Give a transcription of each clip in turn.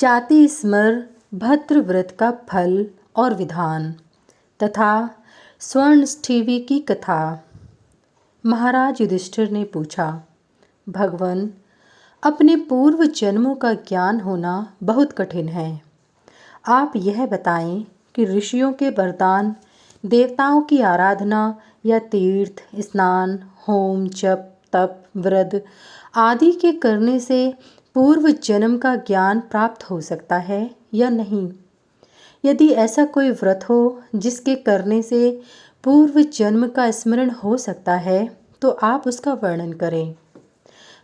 जाति स्मर भद्र व्रत का फल और विधान तथा स्वर्णष्ठीवी की कथा। महाराज युधिष्ठिर ने पूछा, भगवन, अपने पूर्व जन्मों का ज्ञान होना बहुत कठिन है। आप यह बताएं कि ऋषियों के वरदान, देवताओं की आराधना या तीर्थ, स्नान, होम, जप, तप, व्रत आदि के करने से पूर्व जन्म का ज्ञान प्राप्त हो सकता है या नहीं? यदि ऐसा कोई व्रत हो जिसके करने से पूर्व जन्म का स्मरण हो सकता है तो आप उसका वर्णन करें।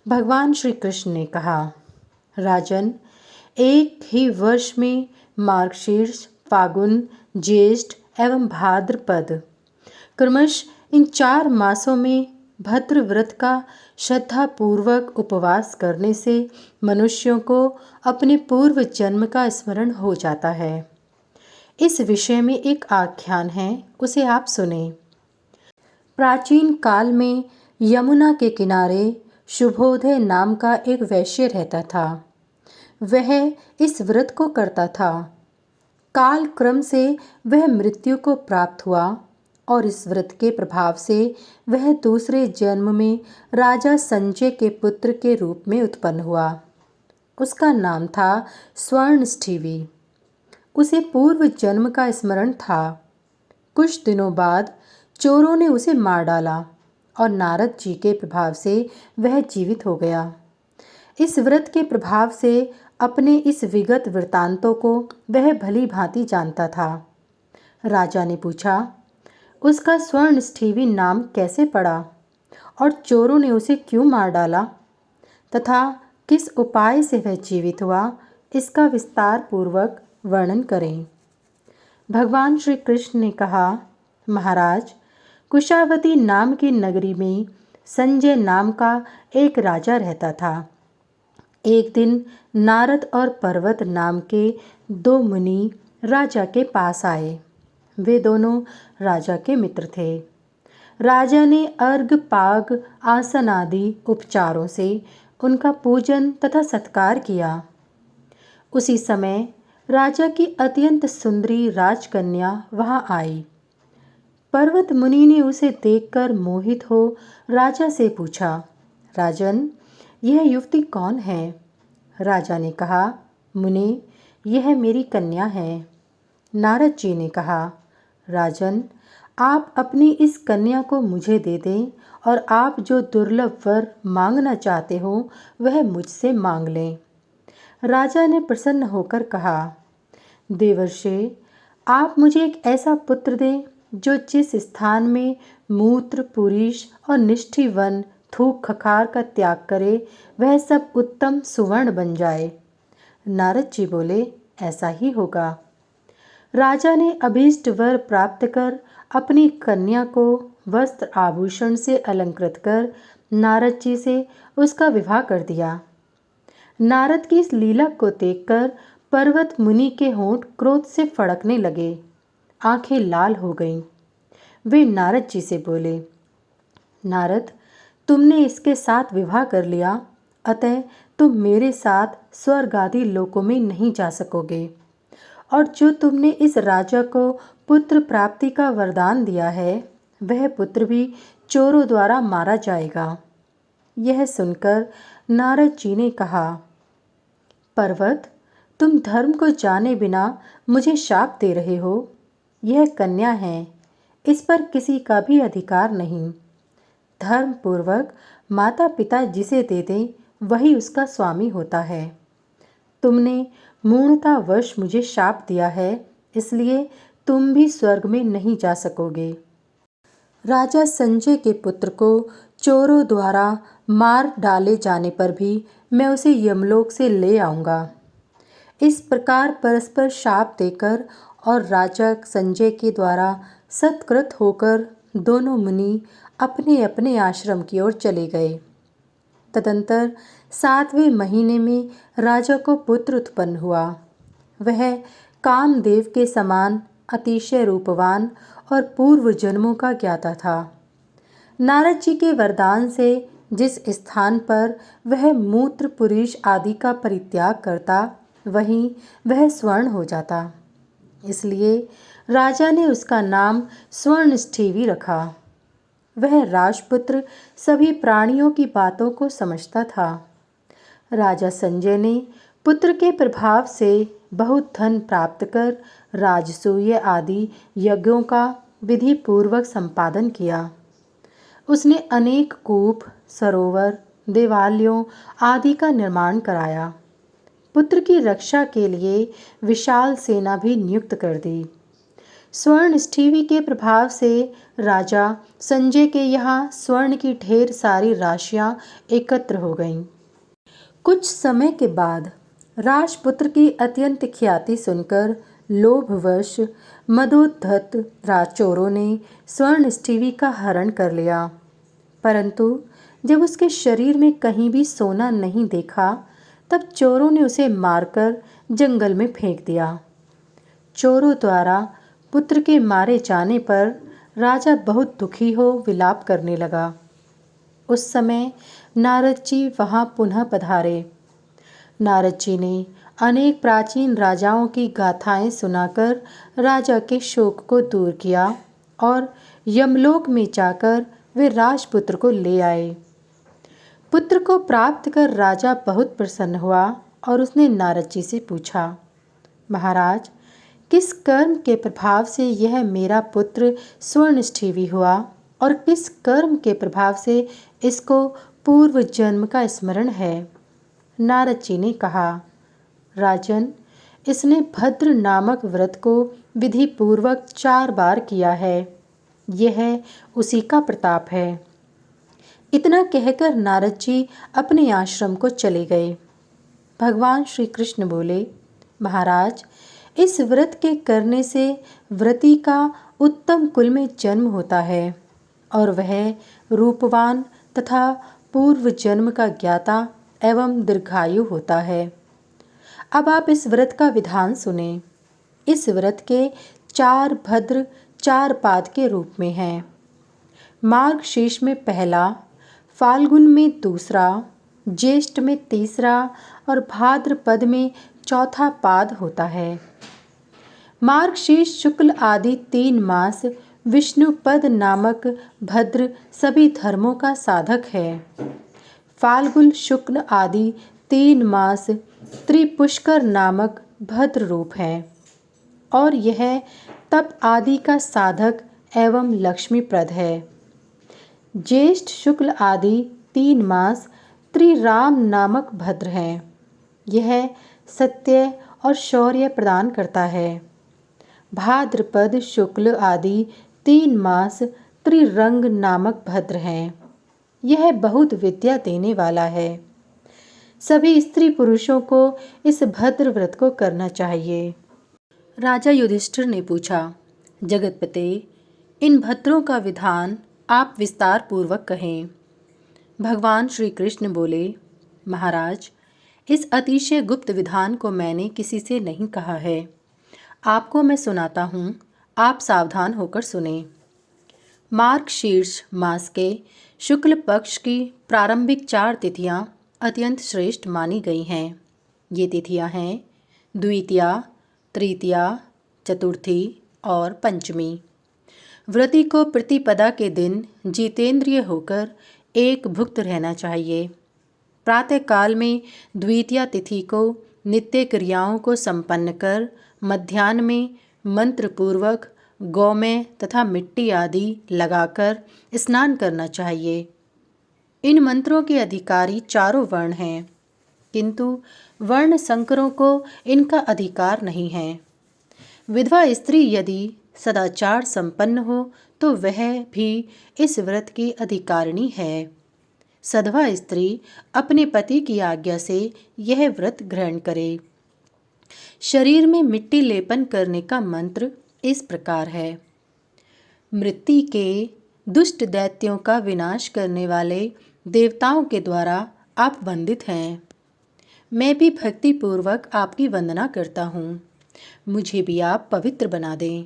भगवान श्री कृष्ण ने कहा, राजन, एक ही वर्ष में मार्गशीर्ष, फागुन, ज्येष्ठ एवं भाद्रपद क्रमश इन 4 मासों में भद्र व्रत का श्रद्धापूर्वक उपवास करने से मनुष्यों को अपने पूर्व जन्म का स्मरण हो जाता है। इस विषय में एक आख्यान है, उसे आप सुने। प्राचीन काल में यमुना के किनारे शुभोदय नाम का एक वैश्य रहता था। वह इस व्रत को करता था। काल क्रम से वह मृत्यु को प्राप्त हुआ और इस व्रत के प्रभाव से वह दूसरे जन्म में राजा संजय के पुत्र के रूप में उत्पन्न हुआ। उसका नाम था स्वर्णष्ठीवी। उसे पूर्व जन्म का स्मरण था। कुछ दिनों बाद चोरों ने उसे मार डाला और नारद जी के प्रभाव से वह जीवित हो गया। इस व्रत के प्रभाव से अपने इस विगत वृत्तांतों को वह भली भांति जानता था। राजा ने पूछा, उसका स्वर्णष्ठीवी नाम कैसे पड़ा और चोरों ने उसे क्यों मार डाला तथा किस उपाय से वह जीवित हुआ, इसका विस्तार पूर्वक वर्णन करें। भगवान श्री कृष्ण ने कहा, महाराज, कुशावती नाम की नगरी में संजय नाम का एक राजा रहता था। एक दिन नारद और पर्वत नाम के 2 मुनि राजा के पास आए। वे दोनों राजा के मित्र थे। राजा ने अर्घ, पाग, आसन आदि उपचारों से उनका पूजन तथा सत्कार किया। उसी समय राजा की अत्यंत सुंदरी राजकन्या वहां आई। पर्वत मुनि ने उसे देखकर मोहित हो राजा से पूछा, राजन, यह युवती कौन है? राजा ने कहा, मुनि, यह मेरी कन्या है। नारद जी ने कहा, राजन, आप अपनी इस कन्या को मुझे दे दें और आप जो दुर्लभ वर मांगना चाहते हो वह मुझसे मांग लें। राजा ने प्रसन्न होकर कहा, देवर्षि, आप मुझे एक ऐसा पुत्र दें जो जिस स्थान में मूत्र, पुरीष और निष्ठि वन, थूक खखार का त्याग करे वह सब उत्तम सुवर्ण बन जाए। नारद जी बोले, ऐसा ही होगा। राजा ने अभीष्ट वर प्राप्त कर अपनी कन्या को वस्त्र आभूषण से अलंकृत कर नारद जी से उसका विवाह कर दिया। नारद की इस लीला को देखकर पर्वत मुनि के होंठ क्रोध से फड़कने लगे, आंखें लाल हो गईं। वे नारद जी से बोले, नारद, तुमने इसके साथ विवाह कर लिया, अतः तुम मेरे साथ स्वर्ग आदि लोकों में नहीं जा सकोगे और जो तुमने इस राजा को पुत्र प्राप्ति का वरदान दिया है वह पुत्र भी चोरों द्वारा मारा जाएगा। यह सुनकर नारद जी ने कहा, पर्वत, तुम धर्म को जाने बिना मुझे शाप दे रहे हो। यह कन्या है, इस पर किसी का भी अधिकार नहीं। धर्म पूर्वक माता पिता जिसे दे दें वही उसका स्वामी होता है। तुमने मूढ़तावश मुझे शाप दिया है, इसलिए तुम भी स्वर्ग में नहीं जा सकोगे। राजा संजय के पुत्र को चोरों द्वारा मार डाले जाने पर भी मैं उसे यमलोक से ले आऊँगा। इस प्रकार परस्पर शाप देकर और राजा संजय के द्वारा सत्कृत होकर दोनों मुनि अपने अपने आश्रम की ओर चले गए। तदंतर 7वें महीने में राजा को पुत्र उत्पन्न हुआ। वह कामदेव के समान अतिशय रूपवान और पूर्व जन्मों का ज्ञाता था। नारद जी के वरदान से जिस स्थान पर वह मूत्र, पुरीष आदि का परित्याग करता वहीं वह स्वर्ण हो जाता। इसलिए राजा ने उसका नाम स्वर्णष्ठीवी रखा। वह राजपुत्र सभी प्राणियों की बातों को समझता था। राजा संजय ने पुत्र के प्रभाव से बहुत धन प्राप्त कर राजसूय आदि यज्ञों का विधि पूर्वक संपादन किया। उसने अनेक कूप, सरोवर, देवालयों आदि का निर्माण कराया। पुत्र की रक्षा के लिए विशाल सेना भी नियुक्त कर दी। स्वर्णष्ठीवी के प्रभाव से राजा संजय के यहाँ स्वर्ण की ढेर सारी राशियां एकत्र हो गईं। कुछ समय के बाद राजपुत्र की अत्यंत ख्याति सुनकर लोभवश मदोद्धत राजचोरों ने स्वर्णष्ठीवी का हरण कर लिया। परंतु जब उसके शरीर में कहीं भी सोना नहीं देखा, तब चोरों ने उसे मारकर जंगल में फेंक दिया। चोरों द्वारा पुत्र के मारे जाने पर राजा बहुत दुखी हो विलाप करने लगा। उस समय नारद जी वहाँ पुनः पधारे। नारद जी ने अनेक प्राचीन राजाओं की गाथाएं सुनाकर राजा के शोक को दूर किया और यमलोक में जाकर वे राजपुत्र को ले आए। पुत्र को प्राप्त कर राजा बहुत प्रसन्न हुआ और उसने नारद जी से पूछा, महाराज, किस कर्म के प्रभाव से यह मेरा पुत्र स्वर्णष्ठीवी हुआ और किस कर्म के प्रभाव से इसको पूर्व जन्म का स्मरण है? नारद जी ने कहा, राजन, इसने भद्र नामक व्रत को विधि पूर्वक 4 बार किया है। यह उसी का प्रताप है। इतना कहकर नारद जी अपने आश्रम को चले गए। भगवान श्री कृष्ण बोले, महाराज, इस व्रत के करने से व्रती का उत्तम कुल में जन्म होता है और वह रूपवान तथा पूर्व जन्म का ज्ञाता एवं दीर्घायु होता है। अब आप इस व्रत का विधान सुने। इस व्रत के 4 भद्र 4 पाद के रूप में हैं। मार्गशीर्ष में पहला, फाल्गुन में दूसरा, ज्येष्ठ में तीसरा और भाद्रपद में चौथा पाद होता है। मार्गशीर्ष शुक्ल आदि 3 मास विष्णुपद नामक भद्र सभी धर्मों का साधक है। फाल्गुन शुक्ल आदि 3 मास त्रिपुष्कर नामक भद्र रूप है और यह तप आदि का साधक एवं लक्ष्मीप्रद है। ज्येष्ठ शुक्ल आदि 3 मास त्रिराम नामक भद्र हैं। यह सत्य और शौर्य प्रदान करता है। भाद्रपद शुक्ल आदि 3 मास त्रिरंग नामक भद्र हैं। यह बहुत विद्या देने वाला है। सभी स्त्री पुरुषों को इस भद्र व्रत को करना चाहिए। राजा युधिष्ठिर ने पूछा, जगतपते, इन भद्रों का विधान आप विस्तार पूर्वक कहें। भगवान श्री कृष्ण बोले, महाराज, इस अतिशय गुप्त विधान को मैंने किसी से नहीं कहा है। आपको मैं सुनाता हूँ, आप सावधान होकर सुने। मार्गशीर्ष मास के शुक्ल पक्ष की प्रारंभिक 4 तिथियां अत्यंत श्रेष्ठ मानी गई हैं। ये तिथियां हैं द्वितीया, तृतीया, चतुर्थी और पंचमी। व्रती को प्रतिपदा के दिन जितेंद्रिय होकर एक भुक्त रहना चाहिए। प्रातःकाल में द्वितीया तिथि को नित्य क्रियाओं को संपन्न कर मध्याह्न में मंत्रपूर्वक गौमय तथा मिट्टी आदि लगाकर स्नान करना चाहिए। इन मंत्रों के अधिकारी 4 वर्ण हैं, किंतु वर्ण संकरों को इनका अधिकार नहीं है। विधवा स्त्री यदि सदाचार संपन्न हो तो वह भी इस व्रत की अधिकारिणी है। सधवा स्त्री अपने पति की आज्ञा से यह व्रत ग्रहण करे। शरीर में मिट्टी लेपन करने का मंत्र इस प्रकार है, मृत्यु के दुष्ट दैत्यों का विनाश करने वाले देवताओं के द्वारा आप वंदित हैं। मैं भी भक्तिपूर्वक आपकी वंदना करता हूँ। मुझे भी आप पवित्र बना दें।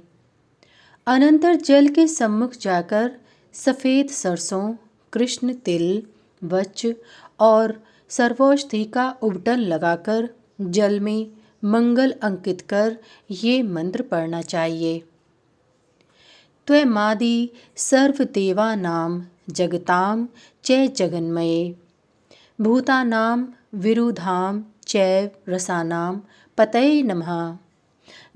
अनंतर जल के सम्मुख जाकर सफ़ेद सरसों, कृष्ण तिल, वच और सर्वौषधि का उबटन लगाकर जल में मंगल अंकित कर ये मंत्र पढ़ना चाहिए। त्वमादि सर्वदेवानां जगतां च जगन्मये भूतानां विरुधां चैव रसानां पतये नमः।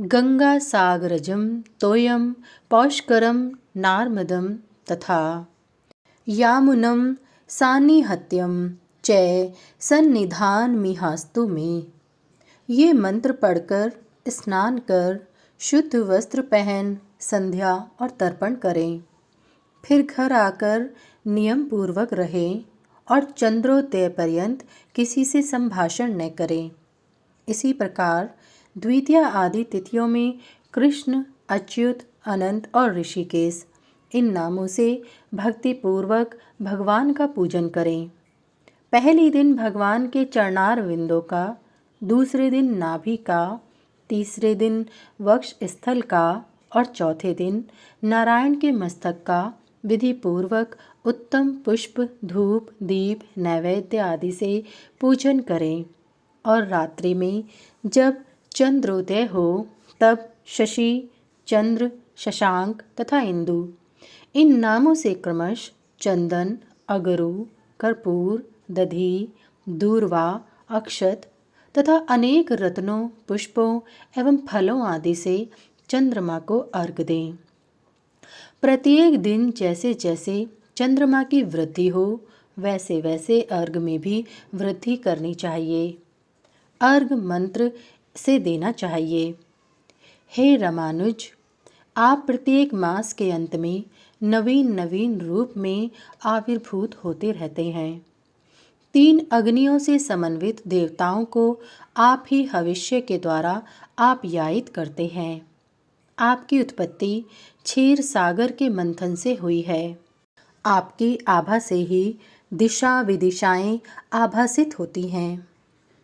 गंगासागरजं तोयं पौष्करं नार्मदं तथा यामुनं सान्निहत्यं च सन्निधानमिहास्तु मे। ये मंत्र पढ़कर स्नान कर शुद्ध वस्त्र पहन संध्या और तर्पण करें। फिर घर आकर नियम पूर्वक रहें और चंद्रोदय पर्यंत किसी से संभाषण न करें। इसी प्रकार द्वितीया आदि तिथियों में कृष्ण, अच्युत, अनंत और ऋषिकेश इन नामों से भक्तिपूर्वक भगवान का पूजन करें। पहले दिन भगवान के चरणार विंदों का, दूसरे दिन नाभि का, तीसरे दिन वक्ष स्थल का और चौथे दिन नारायण के मस्तक का विधि पूर्वक उत्तम पुष्प, धूप, दीप, नैवेद्य आदि से पूजन करें और रात्रि में जब चंद्रोदय हो तब शशि, चंद्र, शशांक तथा इंदु इन नामों से क्रमश चंदन, अगरू, कर्पूर, दधि, दूर्वा, अक्षत तथा अनेक रत्नों, पुष्पों एवं फलों आदि से चंद्रमा को अर्घ दें। प्रत्येक दिन जैसे जैसे चंद्रमा की वृद्धि हो वैसे वैसे अर्घ में भी वृद्धि करनी चाहिए। अर्घ मंत्र से देना चाहिए। हे रामानुज, आप प्रत्येक मास के अंत में नवीन नवीन रूप में आविर्भूत होते रहते हैं। 3 अग्नियों से समन्वित देवताओं को आप ही हविष्य के द्वारा आप्यायित करते हैं। आपकी उत्पत्ति क्षीर सागर के मंथन से हुई है। आपकी आभा से ही दिशा विदिशाएं आभासित होती हैं।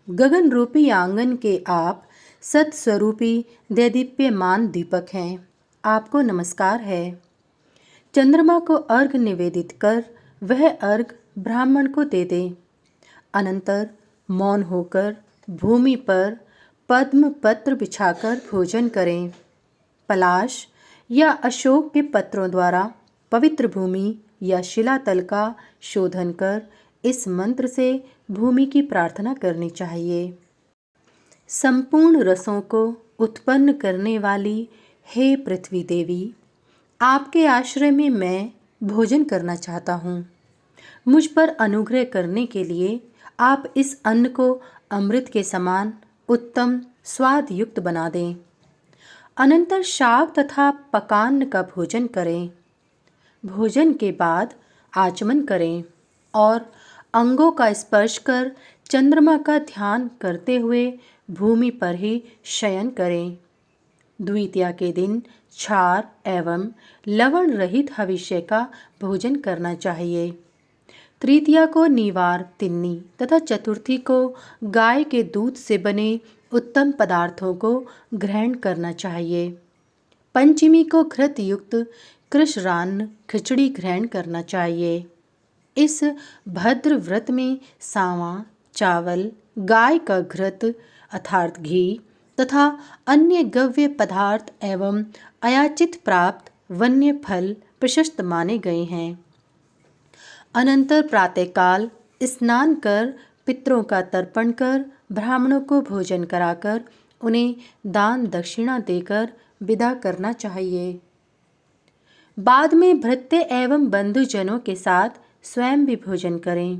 गगन रूपी आंगन के आप सत्स्वरूपी दैदीप्यमान दीपक हैं। आपको नमस्कार है। चंद्रमा को अर्घ निवेदित कर वह अर्घ ब्राह्मण को दे दे। अनंतर मौन होकर भूमि पर पद्म पत्र बिछाकर भोजन करें। पलाश या अशोक के पत्रों द्वारा पवित्र भूमि या शिलातल का शोधन कर इस मंत्र से भूमि की प्रार्थना करनी चाहिए। संपूर्ण रसों को उत्पन्न करने वाली हे पृथ्वी देवी, आपके आश्रय में मैं भोजन करना चाहता हूँ। मुझ पर अनुग्रह करने के लिए आप इस अन्न को अमृत के समान उत्तम स्वाद युक्त बना दें। अनंतर शाक तथा पकान्न का भोजन करें। भोजन के बाद आचमन करें और अंगों का स्पर्श कर चंद्रमा का ध्यान करते हुए भूमि पर ही शयन करें। द्वितीया के दिन क्षार एवं लवण रहित हविष्य का भोजन करना चाहिए। तृतीया को नीवार, तिन्नी तथा चतुर्थी को गाय के दूध से बने उत्तम पदार्थों को ग्रहण करना चाहिए। पंचमी को घृत युक्त कृष्णान्न खिचड़ी ग्रहण करना चाहिए। इस भद्र व्रत में सांवा, चावल, गाय का घृत अर्थात घी तथा अन्य गव्य पदार्थ एवं अयाचित प्राप्त वन्य फल प्रशस्त माने गए हैं। अनंतर प्रातःकाल स्नान कर पितरों का तर्पण कर ब्राह्मणों को भोजन कराकर उन्हें दान दक्षिणा देकर विदा करना चाहिए। बाद में भृत्य एवं बंधुजनों के साथ स्वयं भी भोजन करें।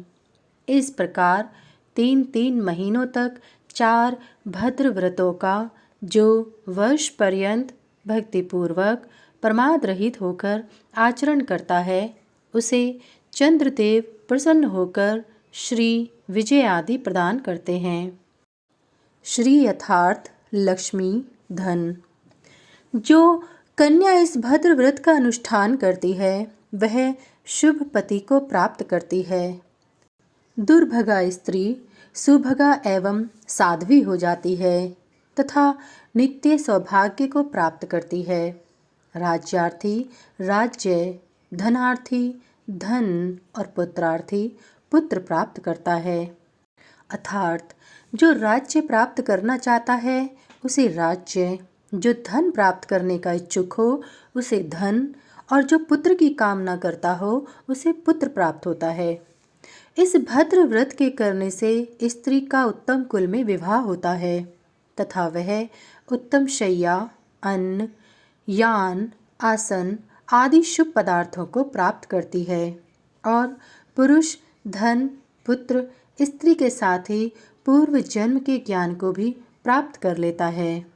इस प्रकार 3 महीनों तक 4 भद्र व्रतों का जो वर्ष पर्यंत भक्तिपूर्वक प्रमाद रहित होकर आचरण करता है उसे चंद्रदेव प्रसन्न होकर श्री विजय आदि प्रदान करते हैं। श्री यथार्थ लक्ष्मी धन। जो कन्या इस भद्र व्रत का अनुष्ठान करती है वह शुभ पति को प्राप्त करती है। दुर्भगा स्त्री सुभगा एवं साध्वी हो जाती है तथा नित्य सौभाग्य को प्राप्त करती है। राज्यार्थी राज्य, धनार्थी धन और पुत्रार्थी पुत्र प्राप्त करता है। अर्थात जो राज्य प्राप्त करना चाहता है उसे राज्य, जो धन प्राप्त करने का इच्छुक हो उसे धन, और जो पुत्र की कामना करता हो उसे पुत्र प्राप्त होता है। इस भद्र व्रत के करने से स्त्री का उत्तम कुल में विवाह होता है तथा वह उत्तम शैया, अन्न, यान, आसन आदि शुभ पदार्थों को प्राप्त करती है और पुरुष धन, पुत्र, स्त्री के साथ ही पूर्व जन्म के ज्ञान को भी प्राप्त कर लेता है।